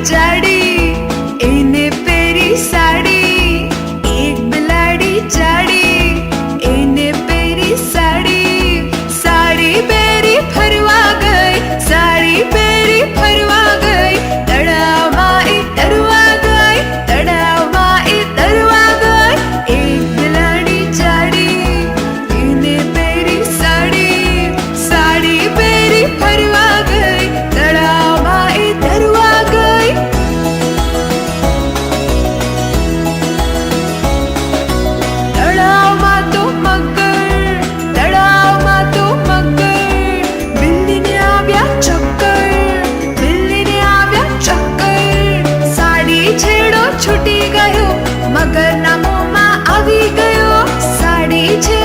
જાડી એને પહેરી સાડી, એક બિલાડી જાડી એને પહેરી સાડી, સાડી પહેરી ફરવા ગઈ, સાડી પહેરી ફરવા ગઈ, તળાવમાં એ તરવા ગઈ, તળાવમાં એ તરવા ગઈ, એક બિલાડી જાડી એને પહેરી સાડી, સાડી પહેરી ફરવા ગઈ, તળાવમાં એ તરવા ગઈ. તળાવમાં તો મગર, તળાવમાં તો મગર, બિલ્લીને આવ્યા ચક્કર, બિલ્લીને આવ્યા ચક્કર, સાડી છેડો છૂટી ગયો, મગરના મોંમાં આવી ગયો, સાડી છેડો